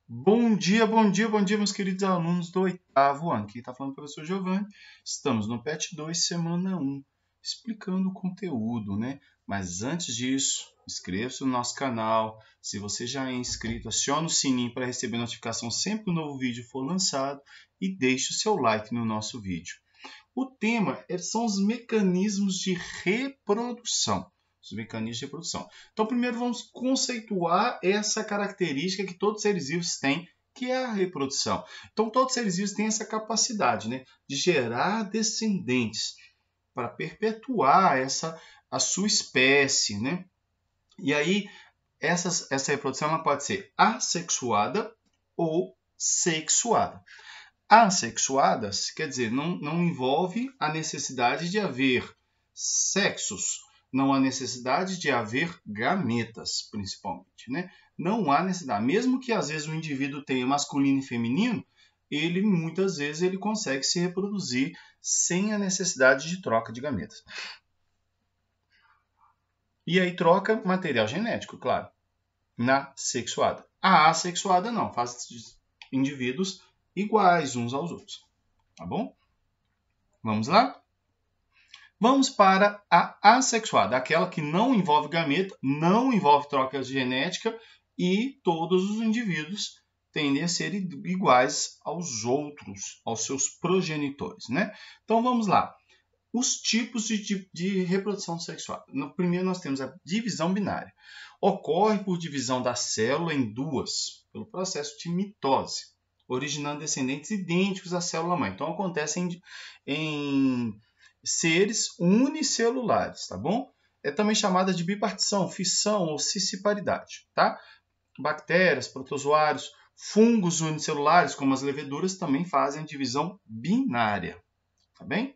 Bom dia, meus queridos alunos do 8º ano. Aqui está falando o professor Giovanni. Estamos no PET 2, semana 1, explicando o conteúdo, né? Mas antes disso, inscreva-se no nosso canal. Se você já é inscrito, acione o sininho para receber notificação sempre que um novo vídeo for lançado e deixe o seu like no nosso vídeo. O tema são os mecanismos de reprodução. Então, primeiro vamos conceituar essa característica que todos os seres vivos têm, que é a reprodução. Então, todos os seres vivos têm essa capacidade, né, de gerar descendentes para perpetuar a sua espécie, né? E aí, essa reprodução ela pode ser assexuada ou sexuada. Assexuadas quer dizer, não envolve a necessidade de haver sexos, não há necessidade de haver gametas, principalmente, né? Não há necessidade. Mesmo que às vezes o indivíduo tenha masculino e feminino, muitas vezes ele consegue se reproduzir sem a necessidade de troca de gametas. E aí troca material genético, claro, na sexuada. A assexuada não, faz indivíduos iguais uns aos outros, tá bom? Vamos lá? Vamos para a assexuada, aquela que não envolve gameta, não envolve troca genética e todos os indivíduos tendem a ser iguais aos outros, aos seus progenitores, né? Então vamos lá. Os tipos de reprodução sexual. No primeiro nós temos a divisão binária. Ocorre por divisão da célula em duas, pelo processo de mitose, originando descendentes idênticos à célula-mãe. Então acontece em seres unicelulares, tá bom? É também chamada de bipartição, fissão ou cisciparidade, tá? Bactérias, protozoários, fungos unicelulares, como as leveduras, também fazem a divisão binária, tá bem?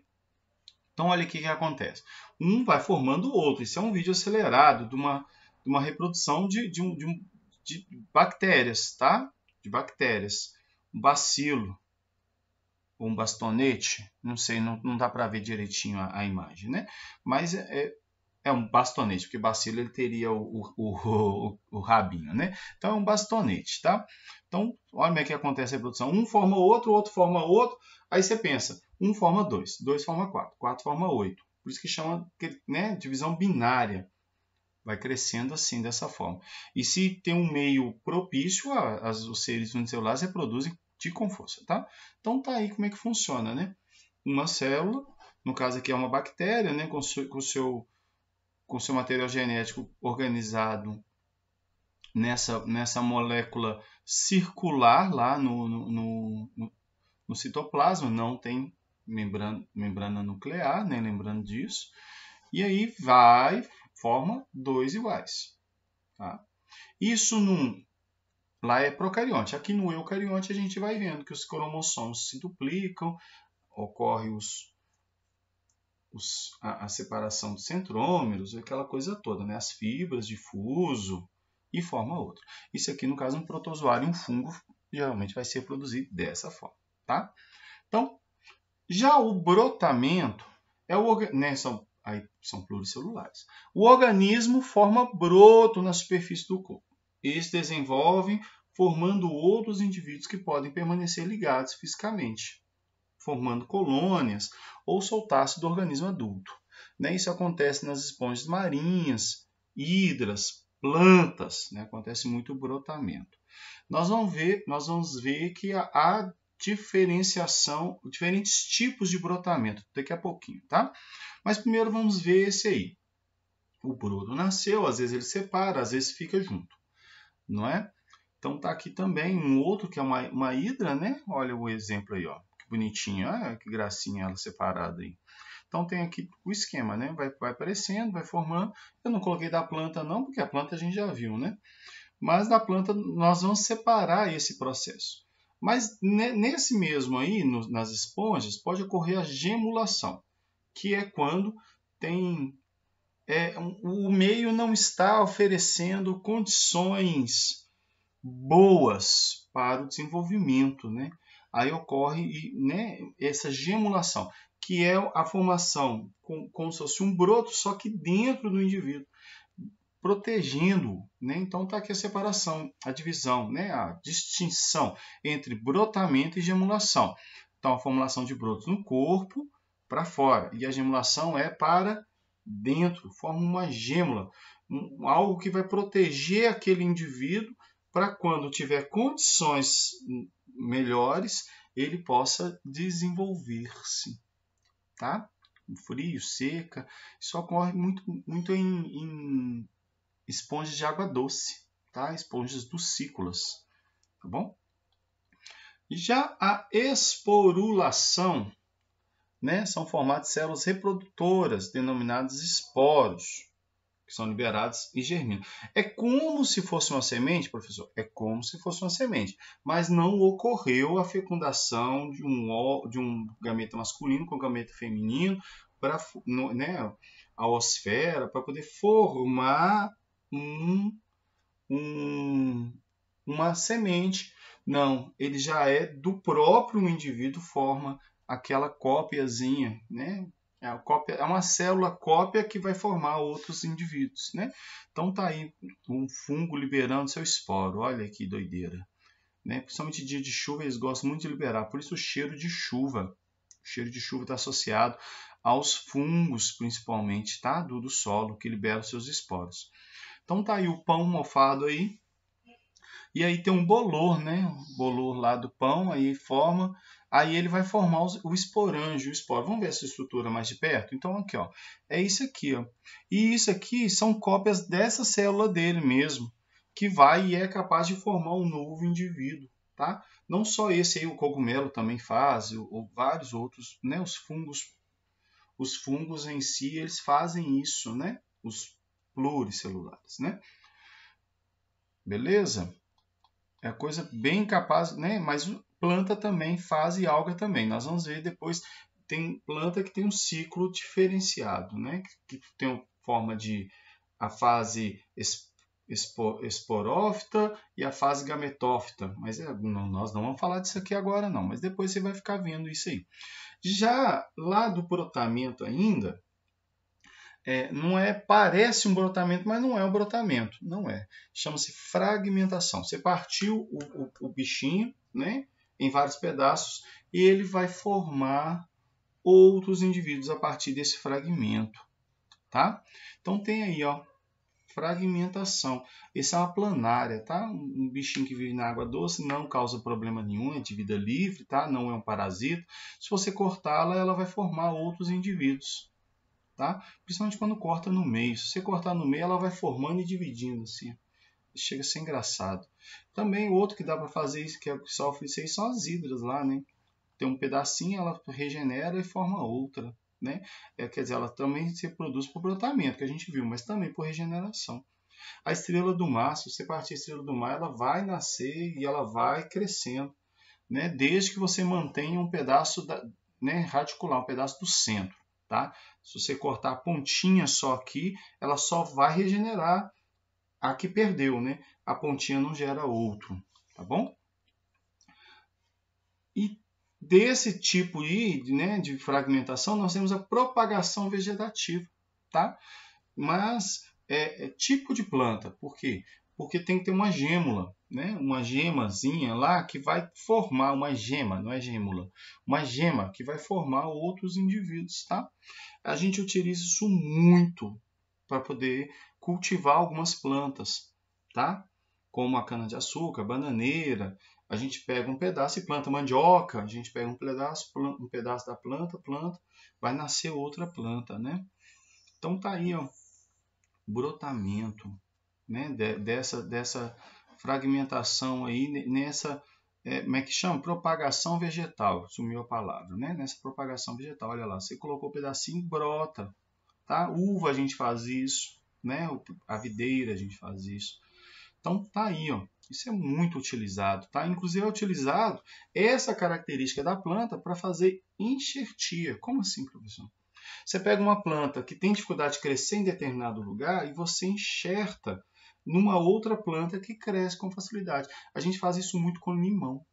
Então, olha o que acontece. Um vai formando o outro. Isso é um vídeo acelerado de uma reprodução de bactérias, tá? De bactérias. Um bacilo, ou um bastonete, não sei, não dá para ver direitinho a imagem, né? Mas é um bastonete, porque bacilo ele teria o rabinho, né? Então é um bastonete, tá? Então, olha como é que acontece a reprodução. Um forma o outro forma outro, aí você pensa, um forma dois, dois forma quatro, quatro forma oito. Por isso que chama, né, divisão binária. Vai crescendo assim, dessa forma. E se tem um meio propício, os seres unicelulares reproduzem com força, tá? Então tá aí como é que funciona, né? Uma célula, no caso aqui é uma bactéria, né, com seu material genético organizado nessa molécula circular lá no citoplasma, não tem membrana nuclear, né, lembrando disso. E aí forma dois iguais, tá? Isso lá é procarionte. Aqui no eucarionte a gente vai vendo que os cromossomos se duplicam, ocorre a separação de centrômeros, aquela coisa toda, né? As fibras de fuso e forma outra. Isso aqui, no caso, um protozoário e um fungo geralmente vai ser produzido dessa forma, tá? Então, já o brotamento são pluricelulares. O organismo forma broto na superfície do corpo. Eles desenvolvem formando outros indivíduos que podem permanecer ligados fisicamente, formando colônias ou soltar-se do organismo adulto. Isso acontece nas esponjas marinhas, hidras, plantas, né? Acontece muito o brotamento. Nós vamos ver que há diferenciação, diferentes tipos de brotamento daqui a pouquinho, tá? Mas primeiro vamos ver esse aí. O broto nasceu, às vezes ele separa, às vezes fica junto, não é? Então tá aqui também um outro que é uma hidra, né? Olha o exemplo aí, ó, que bonitinho, que gracinha ela separada aí. Então tem aqui o esquema, né? Vai aparecendo, vai formando. Eu não coloquei da planta não, porque a planta a gente já viu, né? Mas da planta nós vamos separar esse processo. Mas nesse mesmo aí, nas esponjas, pode ocorrer a gemulação, que é quando o meio não está oferecendo condições boas para o desenvolvimento, né? Aí ocorre, né, essa gemulação, que é a formação como se fosse um broto, só que dentro do indivíduo, protegendo-o, né? Então está aqui a separação, a divisão, né? A distinção entre brotamento e gemulação. Então a formulação de brotos no corpo para fora e a gemulação é para dentro, forma uma gêmula, algo que vai proteger aquele indivíduo para quando tiver condições melhores ele possa desenvolver-se, tá? Frio, seca, isso ocorre muito em esponjas de água doce, tá? Esponjas ducícolas, tá bom? Já a esporulação, né, são formadas de células reprodutoras, denominadas esporos, que são liberadas e germinam. É como se fosse uma semente, professor? É como se fosse uma semente, mas não ocorreu a fecundação de um gameta masculino com gameta feminino, para, né, a osfera, para poder formar uma semente. Não, ele já é do próprio indivíduo, forma aquela cópiazinha, né? É uma célula cópia que vai formar outros indivíduos, né? Então tá aí um fungo liberando seu esporo. Olha que doideira, né? Principalmente dia de chuva eles gostam muito de liberar, por isso o cheiro de chuva. O cheiro de chuva está associado aos fungos, principalmente, tá? Do solo, que liberam seus esporos. Então tá aí o pão mofado aí. E aí tem um bolor, né? O bolor lá do pão, aí forma. Aí ele vai formar o esporângio, o esporo. Vamos ver essa estrutura mais de perto? Então aqui, ó. É isso aqui, ó. E isso aqui são cópias dessa célula dele mesmo, que vai e é capaz de formar um novo indivíduo, tá? Não só esse aí, o cogumelo também faz, ou vários outros, né? Os fungos em si, eles fazem isso, né? Os pluricelulares, né? Beleza? É coisa bem capaz, né? Mas planta também faz e alga também. Nós vamos ver depois. Tem planta que tem um ciclo diferenciado, né? Que tem forma de a fase esporófita e a fase gametófita. Mas nós não vamos falar disso aqui agora, não. Mas depois você vai ficar vendo isso aí. Já lá do brotamento ainda, não é, parece um brotamento, mas não é um brotamento, não é. Chama-se fragmentação. Você partiu o bichinho, né, em vários pedaços e ele vai formar outros indivíduos a partir desse fragmento, tá? Então tem aí, ó, fragmentação. Essa é uma planária, tá? Um bichinho que vive na água doce, não causa problema nenhum, é de vida livre, tá? Não é um parasita. Se você cortá-la, ela vai formar outros indivíduos. Tá? Principalmente quando corta no meio. Se você cortar no meio, ela vai formando e dividindo assim. Chega a ser engraçado. Também o outro que dá para fazer isso, que sofre isso aí, são as hidras lá, né? Tem um pedacinho, ela regenera e forma outra, né? Quer dizer, ela também se produz por brotamento, que a gente viu, mas também por regeneração. A estrela do mar, se você partir a estrela do mar, ela vai nascer e ela vai crescendo, né? Desde que você mantenha um pedaço né, radicular, um pedaço do centro. Tá? Se você cortar a pontinha só aqui, ela só vai regenerar a que perdeu, né? A pontinha não gera outro, tá bom? E desse tipo aí, né, de fragmentação, nós temos a propagação vegetativa, tá? Mas é tipo de planta, por quê? Porque tem que ter uma gêmula, né? Uma gemazinha lá que vai formar uma gema, não é gêmula, uma gema que vai formar outros indivíduos, tá? A gente utiliza isso muito para poder cultivar algumas plantas, tá? Como a cana-de-açúcar, bananeira. A gente pega um pedaço e planta mandioca, a gente pega um pedaço da planta, vai nascer outra planta, né? Então tá aí, ó, brotamento, né? Dessa fragmentação aí, nessa, como é que chama? Propagação vegetal, sumiu a palavra, né? Nessa propagação vegetal, olha lá, você colocou um pedacinho, brota, tá? Uva a gente faz isso, né? A videira a gente faz isso. Então tá aí, ó. Isso é muito utilizado, tá? Inclusive é utilizado essa característica da planta para fazer enxertia. Como assim, professor? Você pega uma planta que tem dificuldade de crescer em determinado lugar e você enxerta numa outra planta que cresce com facilidade. A gente faz isso muito com limão.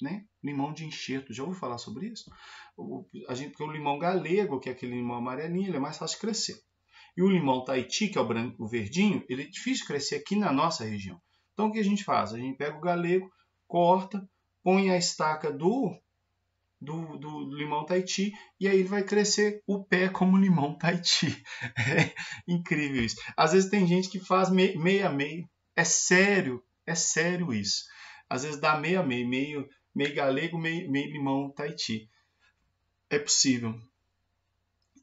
né? Limão de enxerto. Já ouviu falar sobre isso? Porque o limão galego, que é aquele limão amarelinho, ele é mais fácil de crescer. E o limão Tahiti, que é o branco, o verdinho, ele é difícil de crescer aqui na nossa região. Então o que a gente faz? A gente pega o galego, corta, põe a estaca do limão Tahiti e aí ele vai crescer o pé como limão Tahiti. É incrível isso. Às vezes tem gente que faz meio a meio. É sério isso. Às vezes dá meio a meio galego, meio limão Tahiti. É possível.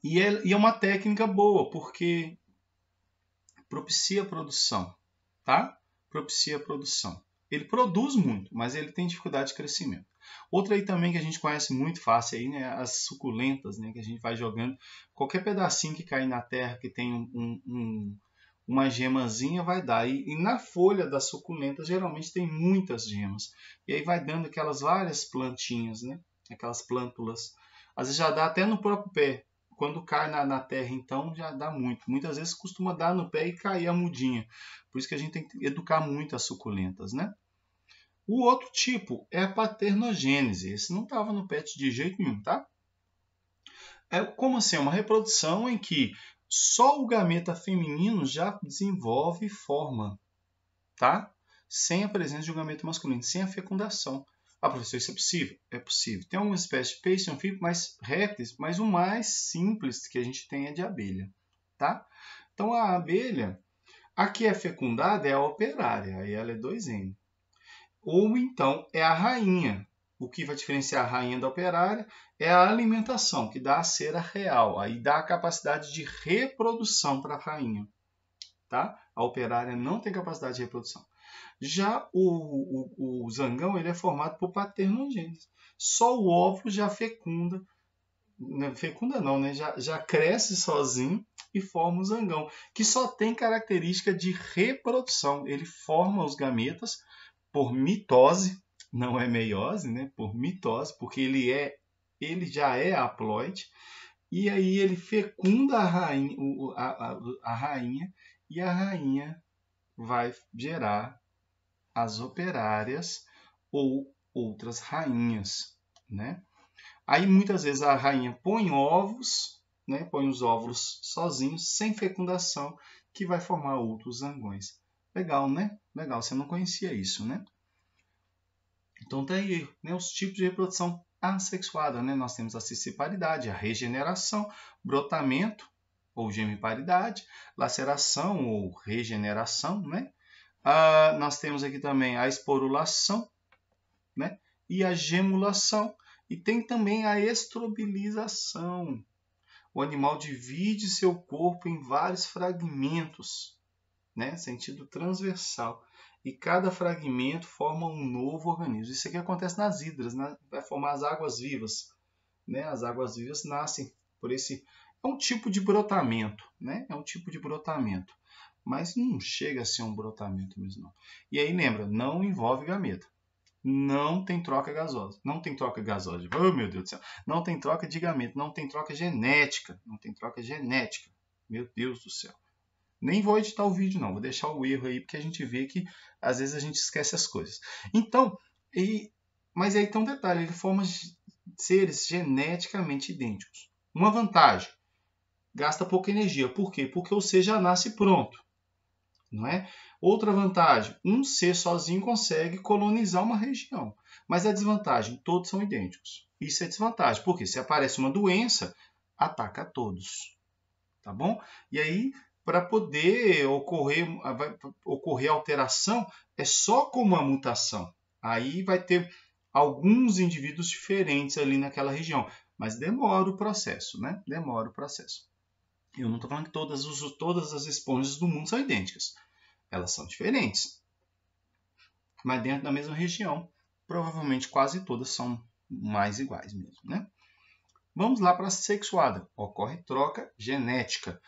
E é uma técnica boa, porque propicia a produção, tá? Propicia a produção. Ele produz muito, mas ele tem dificuldade de crescimento. Outra aí também que a gente conhece muito fácil aí, né, as suculentas, né, que a gente vai jogando. Qualquer pedacinho que cair na terra que tem uma gemazinha vai dar. E na folha das suculentas geralmente tem muitas gemas. E aí vai dando aquelas várias plantinhas, né? Aquelas plântulas. Às vezes já dá até no próprio pé. Quando cai na terra, então, já dá muito. Muitas vezes costuma dar no pé e cair a mudinha. Por isso que a gente tem que educar muito as suculentas, né? O outro tipo é a paternogênese. Esse não estava no PET de jeito nenhum, tá? É como assim? É uma reprodução em que só o gameta feminino já desenvolve e forma, tá? Sem a presença de um gameta masculino, sem a fecundação. Ah, professor, isso é possível? É possível. Tem algumas espécies de peixe anfíbio mais répteis, mas o mais simples que a gente tem é de abelha, tá? Então a abelha, a que é fecundada é a operária, aí ela é 2N. Ou então é a rainha. O que vai diferenciar a rainha da operária é a alimentação, que dá a cera real, aí dá a capacidade de reprodução para a rainha, tá? A operária não tem capacidade de reprodução. Já o zangão ele é formado por paternogênese. Só o óvulo já fecunda, fecunda não, né? Já cresce sozinho e forma o zangão, que só tem característica de reprodução. Ele forma os gametas por mitose, não é meiose, né? Por mitose, porque ele já é haploide, e aí ele fecunda a rainha e a rainha vai gerar as operárias ou outras rainhas, né? Aí muitas vezes a rainha põe ovos, né? Põe os óvulos sozinhos, sem fecundação, que vai formar outros zangões. Legal, né? Legal, você não conhecia isso, né? Então tem aí, né, os tipos de reprodução assexuada, né? Nós temos a cisciparidade, a regeneração, brotamento ou gemiparidade, laceração ou regeneração, né? Nós temos aqui também a esporulação, né? E a gemulação. E tem também a estrobilização. O animal divide seu corpo em vários fragmentos, né? Sentido transversal. E cada fragmento forma um novo organismo. Isso aqui acontece nas hidras, né? Vai formar as águas vivas, né? As águas vivas nascem por esse... É um tipo de brotamento, né? É um tipo de brotamento. Mas não chega a ser um brotamento mesmo, não. E aí lembra, não envolve gameta. Não tem troca gasosa. Não tem troca gasosa. Oh, meu Deus do céu. Não tem troca de gameta. Não tem troca genética. Não tem troca genética. Meu Deus do céu. Nem vou editar o vídeo, não. Vou deixar o erro aí, porque a gente vê que às vezes a gente esquece as coisas. Então, mas aí tem um detalhe. Ele forma seres geneticamente idênticos. Uma vantagem. Gasta pouca energia. Por quê? Porque o ser já nasce pronto. Não é? Outra vantagem, um ser sozinho consegue colonizar uma região. Mas a desvantagem, todos são idênticos. Isso é desvantagem, porque se aparece uma doença, ataca a todos. Tá bom? E aí, para poder ocorrer alteração, é só com uma mutação. Aí vai ter alguns indivíduos diferentes ali naquela região. Mas demora o processo, né? Demora o processo. Eu não estou falando que todas as esponjas do mundo são idênticas. Elas são diferentes. Mas dentro da mesma região, provavelmente quase todas são mais iguais mesmo, né? Vamos lá para a sexuada. Ocorre troca genética.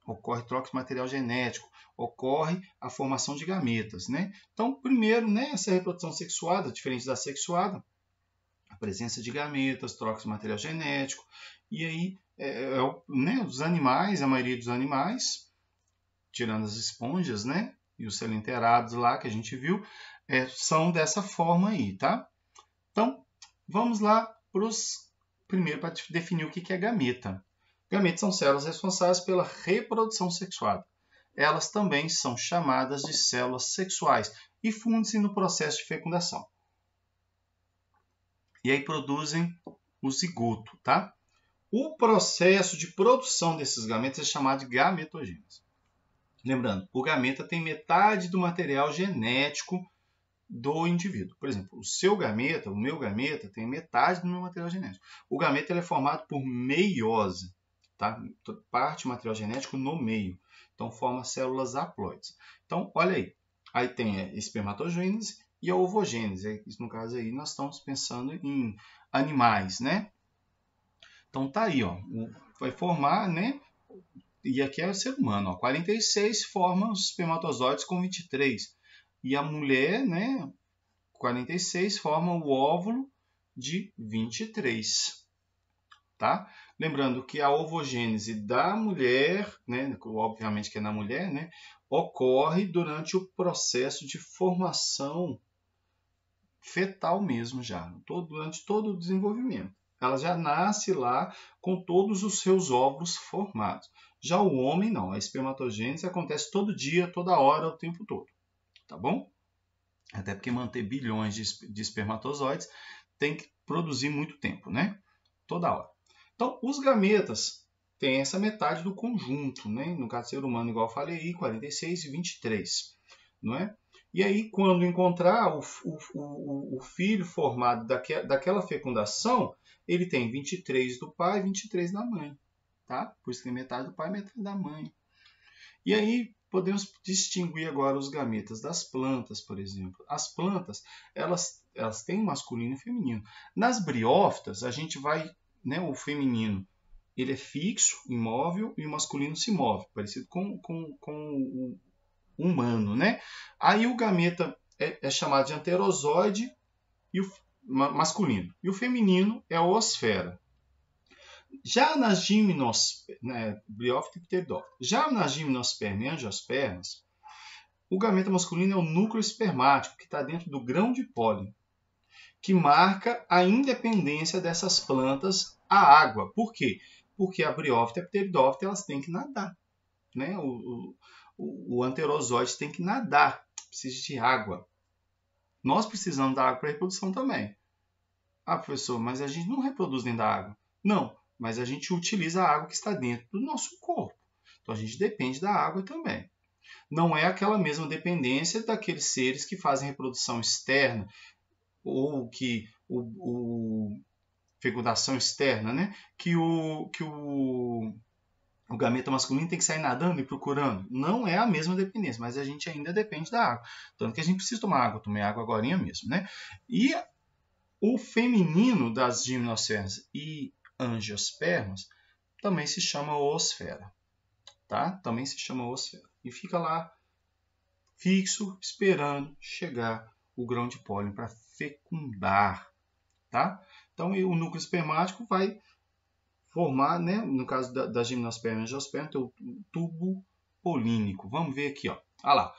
Ocorre troca de material genético. Ocorre a formação de gametas, né? Então, primeiro, né, essa reprodução sexuada, diferente da sexuada, a presença de gametas, troca de material genético. E aí, né, os animais, a maioria dos animais, tirando as esponjas, né, e os selenterados lá que a gente viu, são dessa forma aí, tá? Então, vamos lá primeiro para definir o que é gameta. Gametas são células responsáveis pela reprodução sexuada. Elas também são chamadas de células sexuais e fundem-se no processo de fecundação. E aí produzem o zigoto, tá? O processo de produção desses gametas é chamado de gametogênese. Lembrando, o gameta tem metade do material genético do indivíduo. Por exemplo, o seu gameta, o meu gameta, tem metade do meu material genético. O gameta ele é formado por meiose, tá? Parte do material genético no meio. Então, forma células haploides. Então, olha aí. Aí tem a espermatogênese e a ovogênese. No caso aí, nós estamos pensando em animais, né? Então, tá aí, ó. Vai formar, né? E aqui é o ser humano, ó. 46 formam os espermatozoides com 23. E a mulher, né, 46, forma o óvulo de 23. Tá? Lembrando que a ovogênese da mulher, né, obviamente que é na mulher, né, ocorre durante o processo de formação fetal mesmo já, durante todo o desenvolvimento. Ela já nasce lá com todos os seus óvulos formados. Já o homem não, a espermatogênese acontece todo dia, toda hora, o tempo todo. Tá bom? Até porque manter bilhões de espermatozoides tem que produzir muito tempo, né? Toda hora. Então, os gametas têm essa metade do conjunto, né? No caso do ser humano, igual eu falei, 46 e 23, não é? E aí, quando encontrar o filho formado daquela fecundação, ele tem 23 do pai e 23 da mãe, tá? Por isso que tem metade do pai e metade da mãe. E aí, podemos distinguir agora os gametas das plantas, por exemplo. As plantas, elas têm masculino e feminino. Nas briófitas, a gente vai, né, o feminino, ele é fixo, imóvel, e o masculino se move, parecido com o humano, né? Aí o gameta é chamado de anterozoide e o masculino. E o feminino é a oosfera. Já nas briófita e pteridófita. Já nas gimnospermas e angiospermas, o gameta masculino é o núcleo espermático, que está dentro do grão de pólen, que marca a independência dessas plantas à água. Por quê? Porque a briófita e a pteridófita elas têm que nadar. Né? O anterozoide tem que nadar, precisa de água. Nós precisamos da água para a reprodução também. Ah, professor, mas a gente não reproduz dentro da água. Não, mas a gente utiliza a água que está dentro do nosso corpo. Então a gente depende da água também. Não é aquela mesma dependência daqueles seres que fazem reprodução externa ou que fecundação externa, né? Que o gameta masculino tem que sair nadando e procurando. Não é a mesma dependência, mas a gente ainda depende da água. Tanto que a gente precisa tomar água. Eu tomei água agora mesmo, né? E o feminino das gimnospermas e angiospermas também se chama oosfera, tá? Também se chama oosfera. E fica lá fixo, esperando chegar o grão de pólen para fecundar, tá? Então o núcleo espermático vai formar, né, no caso da gimnosperma e angiosperma, o tubo polínico. Vamos ver aqui, ó. Olha lá.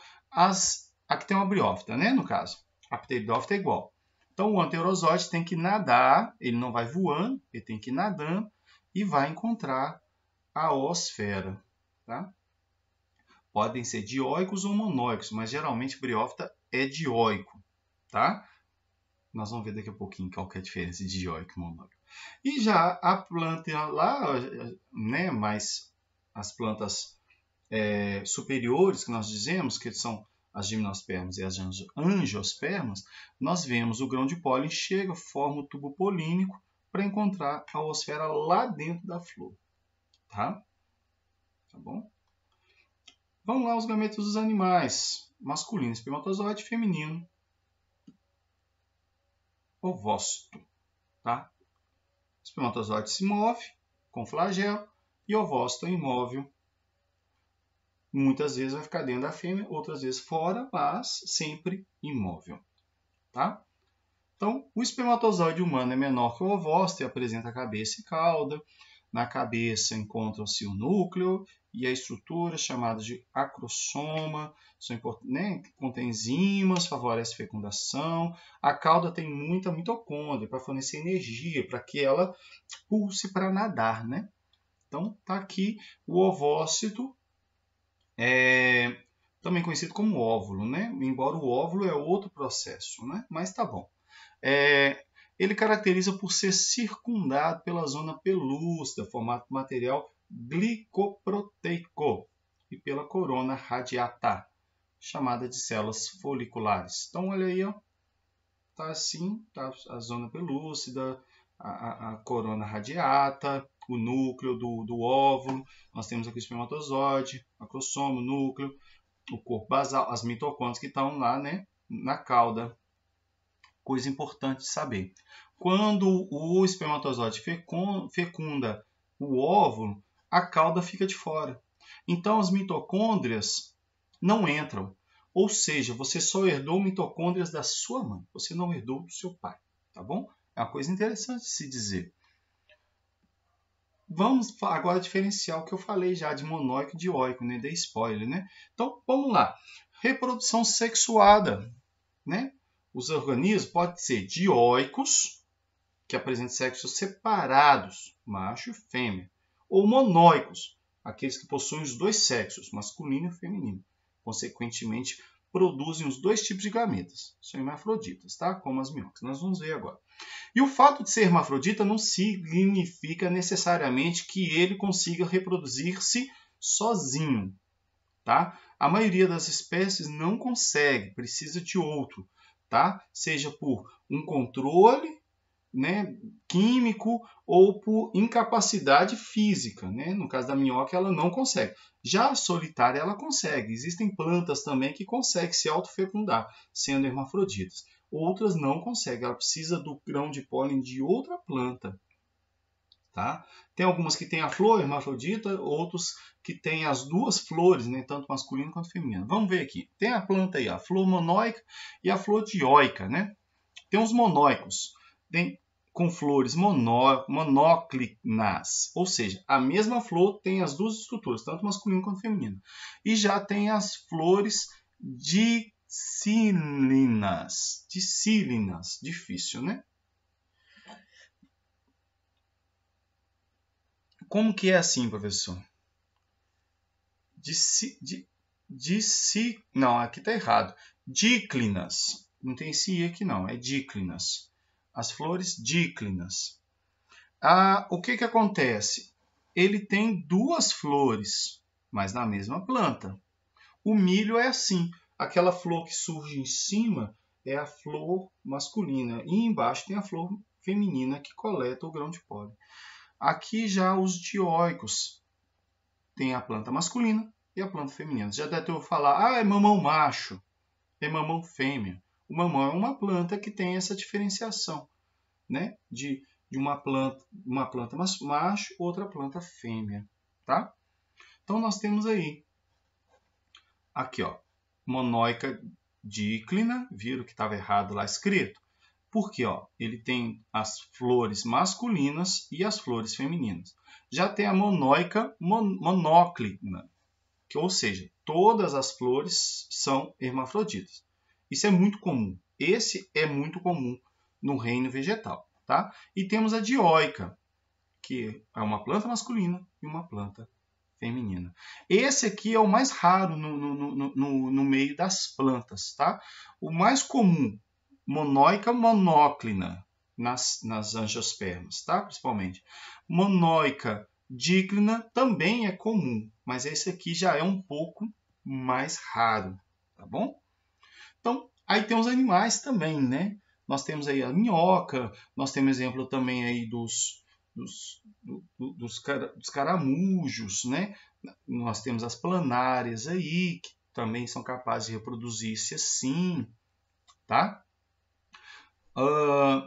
Aqui tem uma briófita, né, no caso. A pteridófita é igual. Então, o anterozoide tem que nadar, ele não vai voando, ele tem que ir nadando e vai encontrar a oosfera. Tá? Podem ser dioicos ou monóicos, mas geralmente briófita é dioico. Tá? Nós vamos ver daqui a pouquinho qual que é a diferença de dioico e monóico. E já a planta lá, né, mas as plantas superiores que nós dizemos, que são as gimnospermas e as angiospermas, nós vemos o grão de pólen chega, forma o tubo polínico para encontrar a oosfera lá dentro da flor. Tá? Tá bom? Vamos lá os gametas dos animais. Masculino, espermatozoide, feminino, ovócito. Tá? O espermatozoide se move com flagelo e o ovócito é imóvel. Muitas vezes vai ficar dentro da fêmea, outras vezes fora, mas sempre imóvel. Tá? Então, o espermatozoide humano é menor que o ovócito e apresenta cabeça e cauda. Na cabeça encontra-se o núcleo e a estrutura chamada de acrosoma, são né, contém enzimas, favorece a fecundação. A cauda tem muita mitocôndria para fornecer energia, para que ela pulse para nadar, né? Então, está aqui o ovócito, também conhecido como óvulo, né? Embora o óvulo é outro processo, né? Mas tá bom. Ele caracteriza por ser circundado pela zona pelúcida, formato material glicoproteico, e pela corona radiata, chamada de células foliculares. Então, olha aí, ó, tá assim, tá a zona pelúcida, a corona radiata, o núcleo do óvulo. Nós temos aqui o espermatozoide, o acrosoma, o núcleo, o corpo basal, as mitocôndrias que estão lá, né, na cauda. Coisa importante de saber. Quando o espermatozoide fecunda o óvulo, a cauda fica de fora. Então, as mitocôndrias não entram. Ou seja, você só herdou mitocôndrias da sua mãe. Você não herdou do seu pai. Tá bom? É uma coisa interessante de se dizer. Vamos agora diferenciar o que eu falei já de monóico e dioico, né? Dei spoiler, né? Então, vamos lá. Reprodução sexuada, né? Os organismos podem ser dioicos, que apresentam sexos separados, macho e fêmea, ou monóicos, aqueles que possuem os dois sexos, masculino e feminino. Consequentemente, produzem os dois tipos de gametas. São hermafroditas, tá? Como as minhocas. Nós vamos ver agora. E o fato de ser hermafrodita não significa necessariamente que ele consiga reproduzir-se sozinho, tá? A maioria das espécies não consegue, precisa de outro, tá? Seja por um controle, né, químico ou por incapacidade física, né? No caso da minhoca, ela não consegue. Já a solitária, ela consegue. Existem plantas também que conseguem se autofecundar, sendo hermafroditas. Outras não conseguem. Ela precisa do grão de pólen de outra planta. Tá? Tem algumas que têm a flor hermafrodita, outros que têm as duas flores, né, tanto masculino quanto feminino. Vamos ver aqui. Tem a planta aí, a flor monóica e a flor dioica, né? Tem os monóicos, com flores monóclinas, ou seja, a mesma flor tem as duas estruturas, tanto masculino quanto feminino. E já tem as flores dicílinas, difícil, né? Como que é assim, professor? Não, aqui está errado. Díclinas. Não tem esse I aqui não, é díclinas. As flores díclinas. O que acontece? Ele tem duas flores, mas na mesma planta. O milho é assim. Aquela flor que surge em cima é a flor masculina. E embaixo tem a flor feminina que coleta o grão de pólen. Aqui já os dioicos tem a planta masculina e a planta feminina. Já deve ter falar, é mamão macho, é mamão fêmea. O mamão é uma planta que tem essa diferenciação, né? De uma planta macho, outra planta fêmea, tá? Então nós temos aí, aqui ó, monóica díclina, viram que estava errado lá escrito? Porque ó, ele tem as flores masculinas e as flores femininas. Já tem a monóica monóclina, ou seja, todas as flores são hermafroditas. Isso é muito comum. Esse é muito comum no reino vegetal. Tá? E temos a dioica, que é uma planta masculina e uma planta feminina. Esse aqui é o mais raro no meio das plantas. Tá? O mais comum, monóica monóclina, nas angiospermas, tá? Principalmente. Monóica díclina também é comum, mas esse aqui já é um pouco mais raro, tá bom? Então, aí tem os animais também, né? Nós temos aí a minhoca, nós temos exemplo também aí dos caramujos, né? Nós temos as planárias aí, que também são capazes de reproduzir-se assim, tá?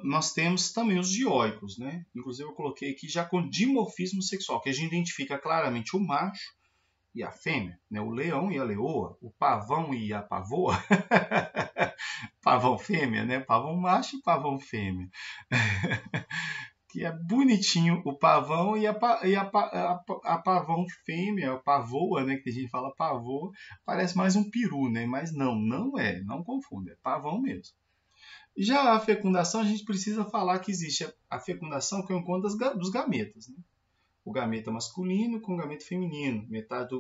Nós temos também os dioicos, né? Inclusive eu coloquei aqui já com dimorfismo sexual, que a gente identifica claramente o macho e a fêmea, né? O leão e a leoa, o pavão e a pavoa, pavão fêmea, né? Pavão macho e pavão fêmea, que é bonitinho o pavão e a pavão fêmea, a pavoa, né, que a gente fala pavoa, parece mais um peru, né? Mas não é, não confunda, é pavão mesmo. Já a fecundação, a gente precisa falar que existe a fecundação que é o encontro dos gametas, né? O gameta masculino com o gameta feminino, metade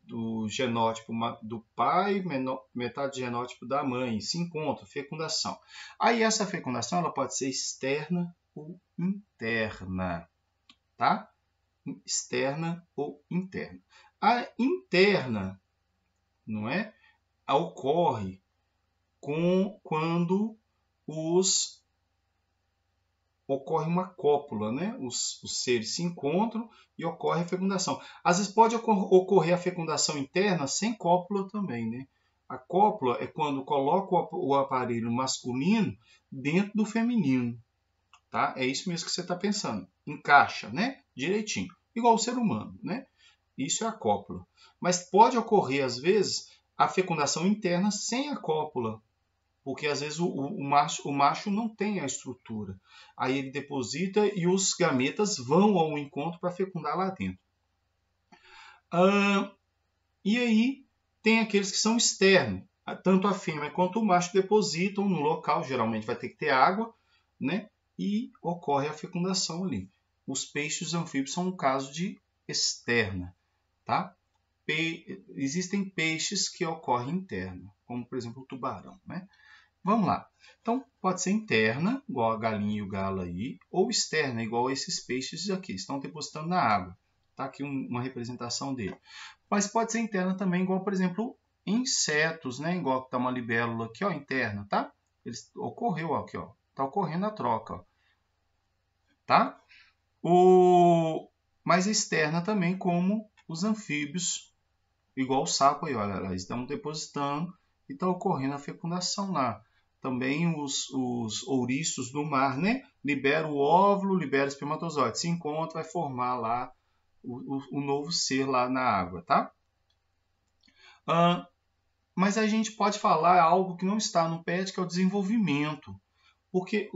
do genótipo do pai, metade do genótipo da mãe, se encontra, fecundação. Aí essa fecundação ela pode ser externa ou interna, tá? Externa ou interna. A interna, não é? Ocorre quando ocorre uma cópula, né? Os seres se encontram e ocorre a fecundação. Às vezes pode ocorrer a fecundação interna sem cópula também, né? A cópula é quando coloca o aparelho masculino dentro do feminino, tá? É isso mesmo que você está pensando. Encaixa, né? Direitinho. Igual o ser humano, né? Isso é a cópula. Mas pode ocorrer, às vezes, a fecundação interna sem a cópula, porque às vezes o macho não tem a estrutura. Aí ele deposita e os gametas vão ao encontro para fecundar lá dentro. E aí tem aqueles que são externos. Tanto a fêmea quanto o macho depositam no local, geralmente vai ter que ter água, né? E ocorre a fecundação ali. Os peixes anfíbios são um caso de externa, tá? Existem peixes que ocorrem interna, como por exemplo o tubarão, né? Vamos lá. Então, pode ser interna, igual a galinha e o galo aí, ou externa, igual a esses peixes aqui, estão depositando na água. Está aqui uma representação dele. Mas pode ser interna também, igual, por exemplo, insetos, né? Igual que está uma libélula aqui, ó, interna, tá? Ocorreu aqui, ó. Está ocorrendo a troca, ó. Tá? Mas externa também, como os anfíbios, igual o sapo aí, olha, eles estão depositando e está ocorrendo a fecundação lá. Também os ouriços do mar, né? Libera o óvulo, libera o espermatozoide. Se encontra, vai formar lá o novo ser lá na água, tá? Mas a gente pode falar algo que não está no PET, que é o desenvolvimento. Porque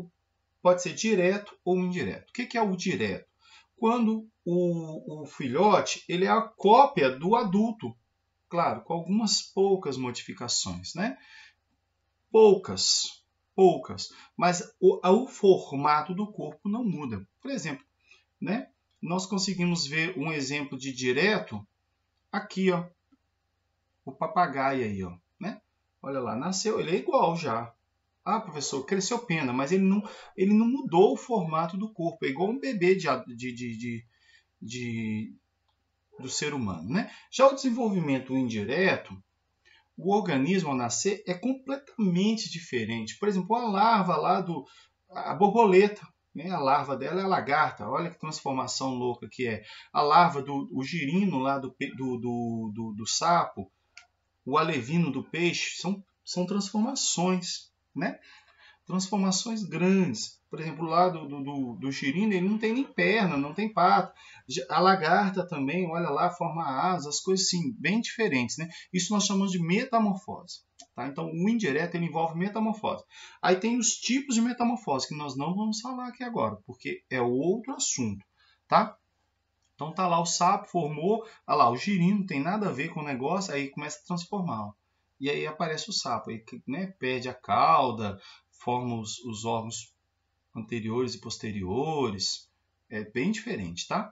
pode ser direto ou indireto. O que é o direto? Quando o filhote ele é a cópia do adulto. Claro, com algumas poucas modificações, né? Poucas, mas o formato do corpo não muda. Por exemplo, né? Nós conseguimos ver um exemplo de direto aqui, ó, o papagaio aí, ó, né? Olha lá, nasceu, ele é igual já. Ah, professor, cresceu pena, mas ele não mudou o formato do corpo, é igual um bebê do ser humano, né? Já o desenvolvimento indireto, o organismo ao nascer é completamente diferente. Por exemplo, a larva lá a borboleta, né? A larva dela é a lagarta. Olha que transformação louca que é. A larva o girino lá do sapo, o alevino do peixe, são transformações, né? Transformações grandes. Por exemplo, lá do girino, ele não tem nem perna, não tem pata. A lagarta também, olha lá, forma asas, coisas assim, bem diferentes, né? Isso nós chamamos de metamorfose. Tá? Então, o indireto ele envolve metamorfose. Aí tem os tipos de metamorfose, que nós não vamos falar aqui agora, porque é outro assunto. Tá? Então, tá lá o sapo, formou, olha lá, o girino não tem nada a ver com o negócio, aí começa a transformar. Ó. E aí aparece o sapo, aí, né, perde a cauda, forma os órgãos anteriores e posteriores, é bem diferente, tá?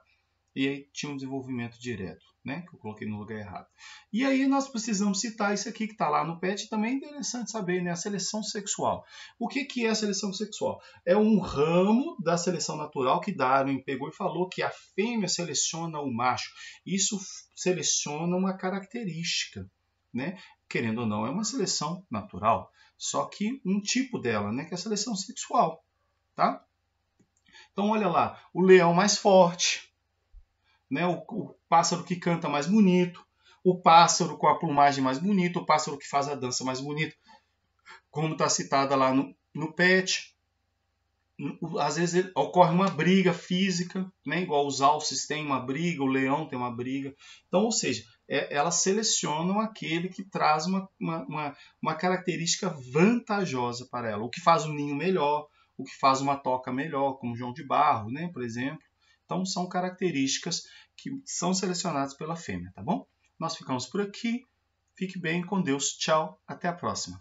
E aí tinha um desenvolvimento direto, né? Que eu coloquei no lugar errado. E aí nós precisamos citar isso aqui que está lá no PET, também é interessante saber, né? A seleção sexual. O que é a seleção sexual? É um ramo da seleção natural que Darwin pegou e falou que a fêmea seleciona o macho. Isso seleciona uma característica, né? Querendo ou não, é uma seleção natural. Só que um tipo dela, né? Que é a seleção sexual, tá? Então, olha lá, o leão mais forte, né? O pássaro que canta mais bonito, o pássaro com a plumagem mais bonita, o pássaro que faz a dança mais bonita, como está citada lá no PET. Às vezes ocorre uma briga física, né? Igual os alces têm uma briga, o leão tem uma briga. Então, ou seja, elas selecionam aquele que traz uma característica vantajosa para ela. O que faz o ninho melhor, o que faz uma toca melhor, como João de Barro, né, por exemplo. Então, são características que são selecionadas pela fêmea, tá bom? Nós ficamos por aqui. Fique bem, com Deus. Tchau, até a próxima.